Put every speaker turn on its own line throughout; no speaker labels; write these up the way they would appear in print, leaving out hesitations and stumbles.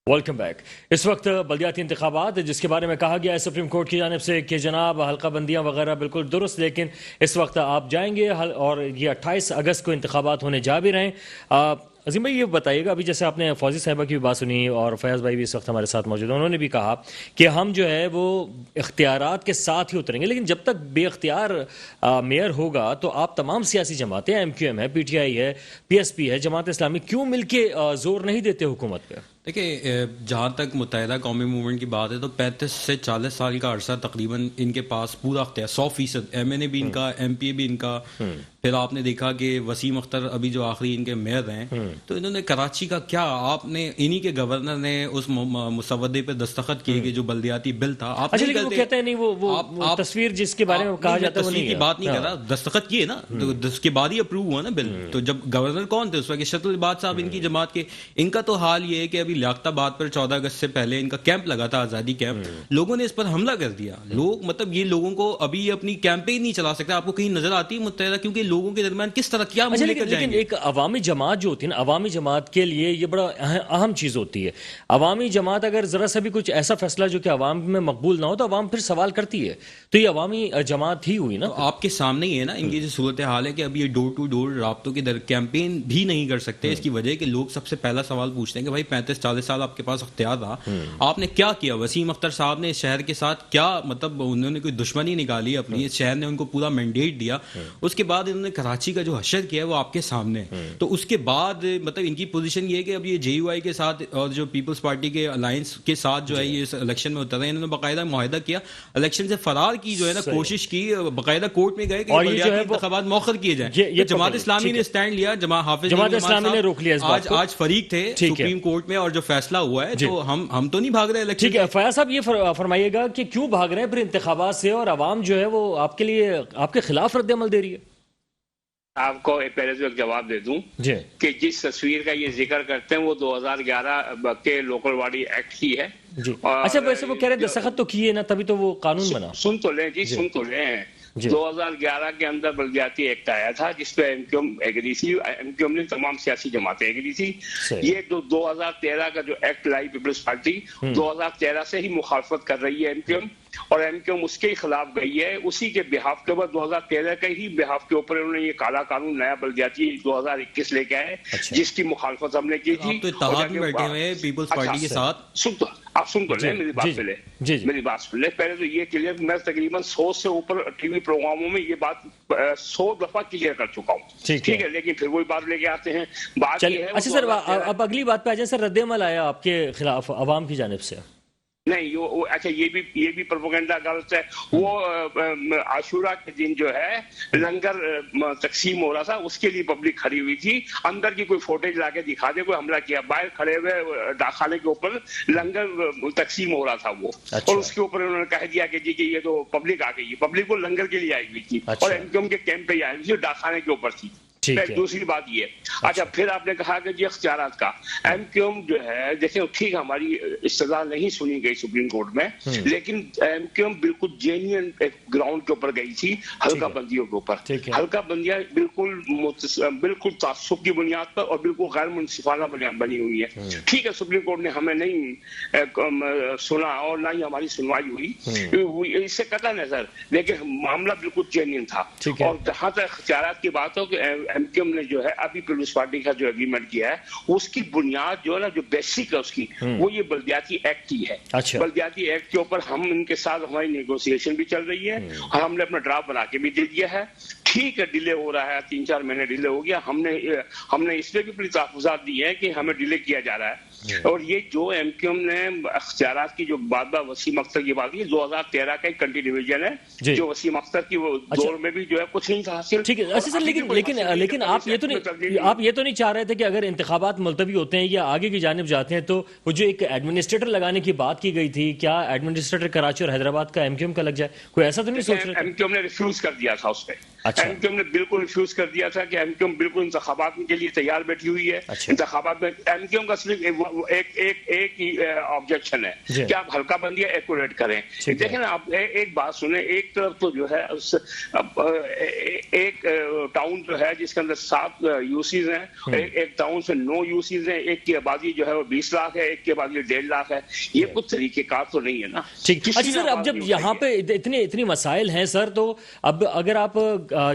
Welcome back. اس وقت بلدیاتی انتخابات جس کے بارے میں کہا گیا ہے سپریم کورٹ کی جانب سے کہ جناب حلقہ بندیاں وغیرہ بالکل درست، لیکن اس وقت آپ جائیں گے اور یہ 28 اگست کو انتخابات ہونے جا بھی رہے ہیں۔ عظیم بھائی یہ بتائیے گا، ابھی جیسے آپ نے فوزی صاحبہ کی بھی بات سنی اور فیاض بھائی بھی اس وقت ہمارے ساتھ موجود ہیں، انہوں نے بھی کہا کہ ہم جو ہے وہ اختیارات کے ساتھ ہی اتریں گے، لیکن جب تک بے اختیار میئر ہوگا تو آپ تمام سیاسی جماعتیں، ایم کیو ایم ہے، پی ٹی آئی ہے، پی ایس پی ہے، جماعت اسلامی، کیوں مل کے زور نہیں دیتے حکومت پہ؟
دیکھیں، جہاں تک متحدہ قومی موومنٹ کی بات ہے تو 35 سے 40 سال کا عرصہ تقریباً ان کے پاس پورا اختیار، 100% ایم این اے بھی ان کا، ایم پی اے بھی ان کا۔ پھر آپ نے دیکھا کہ وسیم اختر ابھی جو آخری ان کے میئر ہیں، تو انہوں نے کراچی کا کیا، آپ نے انہی کے گورنر نے اس مسودے پہ دستخط کیے کہ جو بلدیاتی بل تھا، آپ
اچھا، لیکن وہ کہتے ہیں نہیں، وہ تصویر جس کے بارے میں کہا جاتا ہے وہ نہیں ہے،
تصویر کی بات نہیں کر رہا، دستخط کیے نا، تو اس کے بعد ہی اپروو ہوا نا بل۔ تو جب گورنر کون تھے اس وقت؟ اشرت العباد صاحب ان کی جماعت کے۔ ان کا تو حال یہ ہے کہ ابھی لیاقت آباد پر 14 اگست سے پہلے ان کا کیمپ لگا تھا، آزادی کیمپ، لوگوں نے اس پر حملہ کر دیا۔ لوگ مطلب یہ لوگوں کو ابھی اپنی کیمپین نہیں چلا سکتے۔ آپ کو کہیں نظر آتی ہے متحدہ، کیونکہ لوگوں کے درمیان کس طرح کیا منہ لے کر جائیں گے؟
لیکن ایک عوامی جماعت جو ہوتی ہے نا، عوامی جماعت کے لیے یہ بڑا اہم چیز ہوتی ہے۔ عوامی جماعت اگر ذرا سا بھی کچھ ایسا فیصلہ جو کہ عوام میں مقبول نہ ہو تو عوام پھر سوال کرتی ہے، تو یہ عوامی جماعت ہی ہوئی نا۔
تو آپ کے سامنے ہی ہے نا ان کی جو صورتحال ہے کہ ابھی یہ ڈور ٹو ڈور رابطوں کی کیمپین بھی نہیں کر سکتے۔ اس کی وجہ کہ لوگ سب سے پہلا سوال پوچھتے ہیں کہ بھائی 35-40 سال آپ کے پاس اختیار تھا، آپ نے کیا کیا؟ وسیم اختر صاحب نے اس شہر کے ساتھ کیا، مطلب انہوں نے کوئی دشمنی نکالی اپنی، اس شہر نے ان کو پورا مینڈیٹ دیا، اس کے بعد انہوں نے کراچی کا جو حشر کیا ہے وہ آپ کے سامنے۔ تو اس کے بعد مطلب ان کی پوزیشن یہ ہے کہ اب یہ جے یو آئی کے ساتھ اور جو پیپلز پارٹی کے الائنس کے ساتھ جو ہے یہ اس الیکشن میں اتر رہے ہیں، انہوں نے باقاعدہ معاہدہ کیا، الیکشن سے فرار کی جو ہے نا کوشش کی، باقاعدہ کورٹ میں گئے کہ بلدیاتی انتخابات مؤخر کیے جائیں۔ جماعت اسلامی نے اسٹینڈ لیا،
جماعت اسلامی نے روک لیا اس بات کو۔
آج فریق تھے سپریم کورٹ میں اور جو فیصلہ ہوا ہے، تو ہم تو نہیں بھاگ رہے الیکشن۔
ٹھیک ہے، فیاض صاحب یہ فرمائیے گا کہ کیوں بھاگ رہے ہیں پھر انتخابات سے، اور عوام جو ہے وہ آپ کے لیے، آپ کے خلاف رد عمل دے رہی ہے؟
آپ کو پہلے سے ایک جواب دے دوں کہ جس تصویر کا یہ ذکر کرتے ہیں وہ 2011 کے لوکل باڈی ایکٹ کی ہے۔
اچھا، ویسے وہ کہہ رہے ہیں دستخط تو کیے نا، تبھی تو وہ قانون بنا۔
سن تو لیں جی، سن تو لیں۔ 2011 کے اندر بلدیاتی ایکٹ آیا تھا جس پہ ایم کیو ایم ایگری تھی، ایم کیو ایم نے تمام سیاسی جماعتیں ایگری تھی۔ یہ جو 2013 کا جو ایکٹ لائی پیپلز پارٹی، 2013 سے ہی مخالفت کر رہی ہے ایم کیو ایم، اور ایم کیو ایم اس کے خلاف گئی ہے۔ اسی کے بحاف کے اوپر 2013 کے ہی بحاف کے اوپر انہوں نے یہ کالا قانون نیا بلدیاتی 2021 لے کے آئے، جس کی مخالفت ہم نے کی تھی۔
آپ تو اتحاد میں بیٹھے ہوئے ہیں پیپلز پارٹی کے ساتھ۔
آپ سن تو لیں میری بات پہلے، میری بات سن لیں پہلے تو یہ کلیئر، میں تقریباً 100 سے اوپر ٹی وی پروگراموں میں یہ بات 100 دفعہ کلیئر کر چکا ہوں، ٹھیک ہے، لیکن پھر وہی بات لے کے آتے ہیں۔ بات یہ ہے،
اچھا سر، اب اگلی بات پہ آ جائیں سر، رد عمل آیا آپ کے خلاف عوام کی جانب سے؟
نہیں، اچھا یہ بھی پروپیگنڈا غلط ہے۔ وہ عاشورہ کے دن جو ہے لنگر تقسیم ہو رہا تھا، اس کے لیے پبلک کھڑی ہوئی تھی، اندر کی کوئی فوٹیج لا کے دکھا دے کوئی حملہ کیا، باہر کھڑے ہوئے ڈاکخانے کے اوپر لنگر تقسیم ہو رہا تھا وہ، اور اس کے اوپر انہوں نے کہہ دیا کہ جی کہ یہ تو پبلک آ گئی ہے، پبلک وہ لنگر کے لیے آئی ہوئی تھی اور ایم کیو ایم کے کیمپ پہ آئی ہوئی تھی، ڈاکخانے کے اوپر تھی۔ دوسری بات یہ، اچھا پھر آپ نے کہا کہ جی اختیارات کا، ایم کیو ایم جو ہے، دیکھیں ٹھیک ہماری استدلال نہیں سنی گئی سپریم کورٹ میں، لیکن ایم کیو ایم بالکل جینین گراؤنڈ کے اوپر گئی تھی، حلقہ بندیوں کے اوپر۔ حلقہ بندیاں بالکل تعصب کی بنیاد پر اور بالکل غیر منصفانہ بنی ہوئی ہے۔ ٹھیک ہے، سپریم کورٹ نے ہمیں نہیں سنا اور نہ ہی ہماری سنوائی ہوئی، اس سے قطع نظر، لیکن معاملہ بالکل جینین تھا۔ اور جہاں تک اختیارات کی بات ہو کہ ایم کیو ایم نے جو ہے ابھی پیپلز پارٹی کا جو اگریمنٹ کیا ہے، اس کی بنیاد جو ہے نا، جو بیسک ہے اس کی، وہ یہ بلدیاتی ایکٹ کی ہے۔ بلدیاتی ایکٹ کے اوپر ہم ان کے ساتھ ہماری نیگوسیشن بھی چل رہی ہے اور ہم نے اپنا ڈرافٹ بنا کے بھی دے دیا ہے۔ ٹھیک ہے، ڈیلے ہو رہا ہے، 3-4 مہینے ڈیلے ہو گیا، ہم نے اس پہ بھی اپنی تحفظات دی ہے کہ ہمیں ڈیلے کیا جا رہا ہے۔ اور یہ جو ایم کیو ایم نے اختیارات کی جو بات وسیم اختر کی بات کی، 2013 کا ایک کنٹینیویشن ہے جو وسیم اختر کی وہ دور میں بھی جو ہے کچھ نہیں تھا حاصل۔
ٹھیک ہے، اچھا سر، لیکن آپ یہ تو نہیں چاہ رہے تھے کہ اگر انتخابات ملتوی ہوتے ہیں یا آگے کی جانب جاتے ہیں تو وہ جو ایک ایڈمنسٹریٹر لگانے کی بات کی گئی تھی، کیا ایڈمنسٹریٹر کراچی اور حیدرآباد کا ایم کیو ایم کا لگ جائے؟ کوئی ایسا تو نہیں سوچ رہے؟
ایم کیو ایم نے ریفیوز کر دیا تھا اس پہ،
اچھا۔
ایم کیو ایم نے بالکل ریفیوز کر دیا تھا کہ ایم کیو ایم بالکل انتخابات کے لیے تیار بیٹھی ہوئی ہے.
اچھا۔
انتخابات میں ایم کیو ایم کا صرف ایک ہی آبجیکشن ہے کہ آپ حلقہ بندیاں ایکوریٹ کریں. دیکھیں نا آپ ایک بات سنیں، ایک طرف تو جو ہے ایک ٹاؤن جو ہے جس کے اندر 7 یوسیز ہیں، ایک ٹاؤن سے 9 یوسیز ہیں، ایک کی آبادی جو ہے وہ 20 لاکھ ہے، ایک کی آبادی 1.5 لاکھ ہے. یہ کچھ طریقہ کار تو نہیں ہے نا.
ٹھیک. اچھا سر، اب جب یہاں پہ اتنی مسائل ہیں سر، تو اب اگر آپ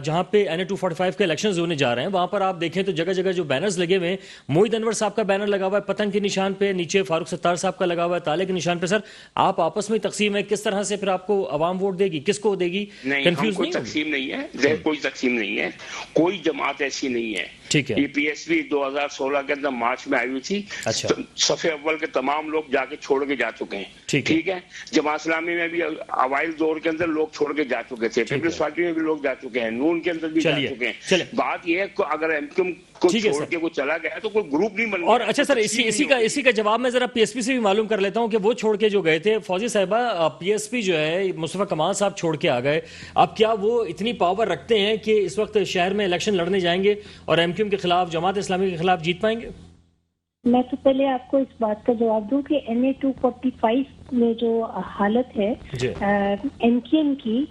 جہاں پہ NA-245 کے الیکشنز ہونے جا رہے ہیں وہاں پر آپ دیکھیں تو جگہ جگہ جو بینرز لگے ہوئے ہیں، موحد انور صاحب کا بینر لگا ہوا ہے پتنگ کے نشان پہ، نیچے فاروق ستار صاحب کا لگا ہوا ہے تالے کے نشان پہ. سر آپ آپس میں تقسیم ہے، کس طرح سے پھر آپ کو عوام ووٹ دے گی، کس کو دے گی؟
نہیں، ہم کوئی تقسیم نہیں ہے، کوئی تقسیم نہیں ہے، کوئی جماعت ایسی نہیں ہے.
ٹھیک ہے.
یہ PSP 2016 کے اندر مارچ میں آئی ہوئی تھی.
اچھا.
صفحے اول کے تمام لوگ جا کے چھوڑ کے جا چکے ہیں. ٹھیک ہے. جماعت اسلامی میں بھی اوائل دور کے اندر لوگ چھوڑ کے جا چکے تھے، پیپلز پارٹی میں بھی لوگ جا چکے ہیں، نون کے اندر بھی جا چکے ہیں. بات یہ ہے کہ اگر ایم کیو ایم کو چھوڑ کے کوئی چلا گیا تو کوئی گروپ نہیں بن گیا.
اور اچھا سر، اسی کا جواب میں ذرا PSP سے بھی معلوم کر لیتا ہوں کہ وہ چھوڑ کے جو گئے تھے فوزی صاحبہ، PSP جو ہے مصطفیٰ کمال صاحب چھوڑ کے آ گئے، اب کیا وہ اتنی پاور رکھتے ہیں کہ اس وقت شہر میں الیکشن لڑنے جائیں گے اور ایم کیو ایم کے خلاف، جماعت اسلامی کے خلاف جیت پائیں گے؟
میں تو پہلے آپ کو اس بات کا جواب دوں کہ NA-245 میں جو حالت ہے ایم کیو ایم کی،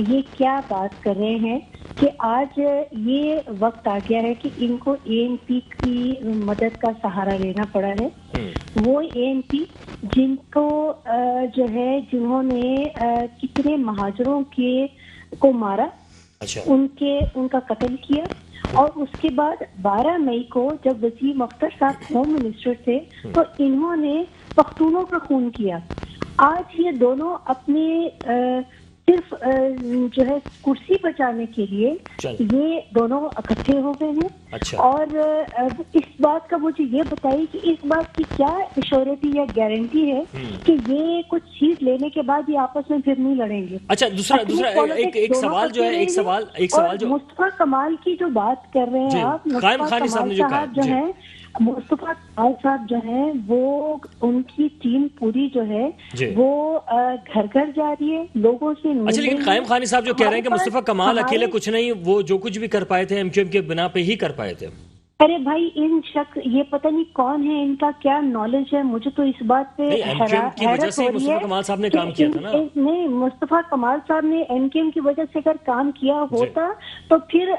یہ کیا بات کر رہے ہیں کہ آج یہ وقت آ گیا ہے کہ ان کو ANP کی مدد کا سہارا لینا پڑا ہے. وہ ANP جن کو جو ہے جنہوں نے کتنے مہاجروں کو مارا، ان کا قتل کیا، اور اس کے بعد 12 مئی کو جب وسیم اختر صاحب ہوم منسٹر تھے تو انہوں نے پختونوں کا خون کیا. آج یہ دونوں اپنے صرف جو ہے کرسی بچانے کے لیے یہ دونوں اکٹھے ہو گئے ہیں. اور اس بات کا مجھے یہ بتائیے کہ اس بات کی کیا ایشورٹی یا گارنٹی ہے کہ یہ کچھ چیز لینے کے بعد یہ آپس میں پھر نہیں لڑیں گے.
اچھا، دوسرا ایک سوال جو ہے، ایک سوال جو
مصطفیٰ کمال کی جو بات کر رہے ہیں آپ، مصطفیٰ کمال صاحب جو ہیں وہ ان کی ٹیم پوری جو ہے وہ گھر گھر جا رہی ہے لوگوں سے.
اچھا، لیکن قائم خانی صاحب جو کہہ رہے ہیں کہ مصطفیٰ کمال اکیلے کچھ نہیں، وہ جو کچھ بھی کر پائے تھے ایم کیو ایم کے بنا پہ ہی کر پائے تھے.
ارے بھائی، ان شخص یہ پتہ نہیں کون ہے، ان کا کیا نالج ہے، مجھے تو اس بات پہ
کی وجہ سے مصطفیٰ کمال صاحب نے کام کیا تھا نا.
نہیں، مصطفیٰ کمال صاحب نے ایم کیو ایم کی وجہ سے اگر کام کیا ہوتا تو پھر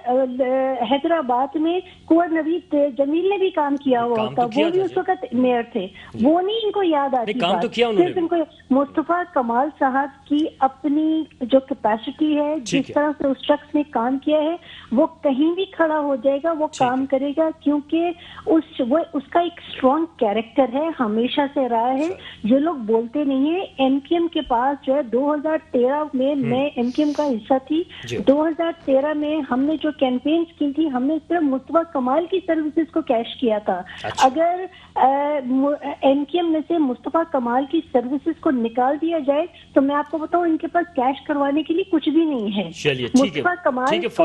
حیدرآباد میں کنور نوید جمیل نے بھی کام کیا ہوا ہوتا، وہ بھی اس وقت میئر تھے. وہ نہیں ان کو یاد آتی، صرف ان کو مصطفیٰ کمال صاحب کی اپنی جو کیپیسٹی ہے، جس طرح سے اس شخص نے کام کیا ہے، وہ کہیں بھی کھڑا ہو جائے گا، وہ کام کرے گا، کیونکہ اس کا ایک اسٹرانگ کیریکٹر ہے، ہمیشہ سے رہا ہے. جو لوگ بولتے نہیں ہیں، ایم کیو ایم کے پاس جو ہے 2013 میں میں ایم کیو ایم کا حصہ تھی. 2013 میں ہم نے جو کیمپینز کی تھی، ہم نے صرف مصطفیٰ کمال کی سروسز کو کیش کیا تھا. اگر ایم کیو ایم میں سے مصطفیٰ کمال کی سروسز کو نکال دیا جائے تو میں آپ کو بتاؤں ان کے پاس کیش کروانے کے لیے کچھ بھی نہیں ہے. مصطفیٰ کمال کو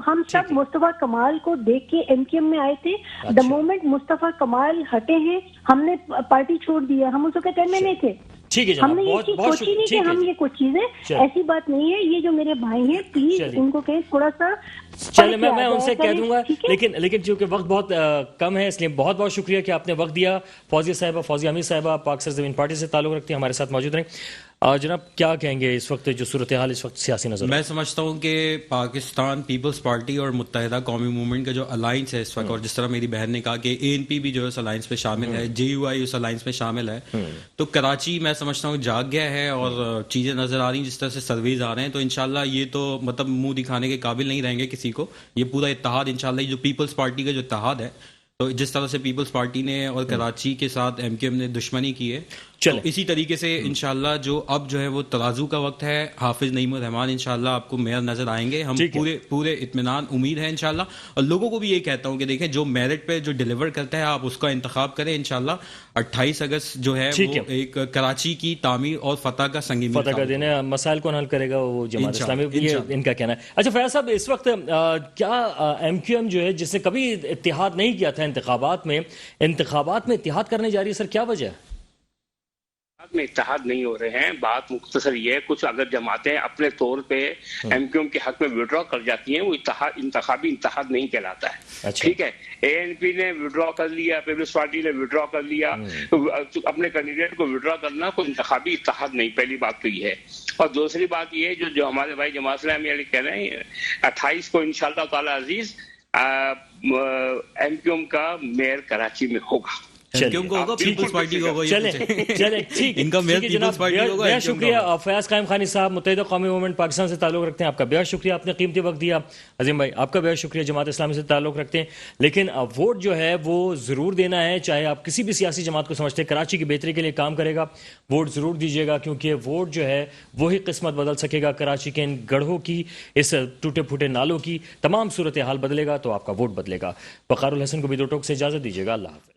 ہم سب مصطفیٰ کمال کو دیکھ کے ایم کیو ایم میں آئے تھے. دا مومنٹ مصطفیٰ کمال ہٹے ہیں، ہم نے پارٹی چھوڑ دیا. ہم اس وقت ایم این اے تھے. ہم نے یہ چیز سوچی نہیں کہ ہم یہ کچھ چیزیں، ایسی بات نہیں ہے. یہ جو میرے بھائی ہیں، پلیز ان کو کہیں تھوڑا سا.
چلے، میں ان سے کہہ دوں گا، لیکن چونکہ وقت بہت کم ہے، اس لیے بہت بہت شکریہ کہ آپ نے وقت دیا. فوزیہ امیر صاحبہ پاک سرزمین پارٹی سے تعلق رکھتی ہیں، ہمارے ساتھ موجود رہیں. جناب کیا کہیں گے اس وقت جو صورتحال اس وقت سیاسی نظر؟
میں سمجھتا ہوں کہ پاکستان پیپلز پارٹی اور متحدہ قومی موومنٹ کا جو الائنس ہے اس وقت، اور جس طرح میری بہن نے کہا کہ ANP بھی جو ہے اس الائنس میں شامل ہے، JUI اس الائنس میں شامل ہے، تو کراچی میں سمجھتا ہوں جاگ گیا ہے اور چیزیں نظر آ رہی ہیں جس طرح سے سرویز آ رہے ہیں. تو انشاءاللہ یہ تو مطلب منہ دکھانے کے قابل نہیں رہیں گے کسی کو. یہ پورا اتحاد انشاءاللہ، یہ جو پیپلز پارٹی کا جو اتحاد ہے، تو جس طرح سے پیپلز پارٹی نے اور کراچی کے ساتھ ایم کیو ایم نے دشمنی کی ہے، اسی طریقے سے انشاءاللہ جو اب جو ہے وہ ترازو کا وقت ہے. حافظ نعیم الرحمان انشاءاللہ آپ کو میئر نظر آئیں گے. ہم پورے اطمینان امید ہے انشاءاللہ. اور لوگوں کو بھی یہ کہتا ہوں کہ دیکھیں جو میرٹ پہ جو ڈیلیور کرتا ہے آپ اس کا انتخاب کریں. انشاءاللہ 28 اگست جو ہے وہ ایک کراچی کی تعمیر اور فتح کا سنگی میل
فتح کا دن ہے. مسائل کون حل کرے گا؟ وہ جماعت اسلامی، یہ ان کا کہنا ہے. اچھا فیاض صاحب، اس وقت کیا ایم کیو ایم جو ہے جس نے کبھی اتحاد نہیں کیا تھا انتخابات میں اتحاد کرنے جا رہی ہے، سر کیا وجہ ہے؟
میں اتحاد نہیں ہو رہے ہیں. بات مختصر یہ ہے, کچھ اگر جماعتیں اپنے طور پہ ایم کیو ایم کے حق میں وڈرا کر جاتی ہیں, وہ انتخابی اتحاد نہیں کہلاتا ہے. ٹھیک ہے, اے این پی نے وڈرا کر لیا, پیپلز پارٹی نے وڈرا کر لیا, اپنے کینڈیڈیٹ کو وڈرا کرنا کوئی انتخابی اتحاد نہیں. پہلی بات تو یہ ہے. اور دوسری بات یہ جو ہمارے بھائی جماعت اسلامی علی کہہ رہے ہیں, 28 کو انشاءاللہ تعالی عزیز ایم کیو ایم کا میئر کراچی میں ہوگا.
پیپلز پارٹی کو ہوگا.
چلے ٹھیک ہے جناب, بہت شکریہ. فیاض قائم خانی صاحب متحدہ قومی موومنٹ پاکستان سے تعلق رکھتے ہیں, آپ کا بہت شکریہ, آپ نے قیمتی وقت دیا. عظیم بھائی آپ کا بہت شکریہ, جماعت اسلامی سے تعلق رکھتے ہیں, لیکن ووٹ جو ہے وہ ضرور دینا ہے, چاہے آپ کسی بھی سیاسی جماعت کو سمجھتے ہیں کراچی کی بہتری کے لیے کام کرے گا, ووٹ ضرور دیجیے گا, کیونکہ ووٹ جو ہے وہی قسمت بدل سکے گا. کراچی کے ان گڑھوں کی, اس ٹوٹے پھوٹے نالوں کی تمام صورتحال بدلے گا تو آپ کا ووٹ بدلے گا. وقار الحسن کو بھی دو ٹوک سے اجازت دیجیے گا. اللہ حافظ.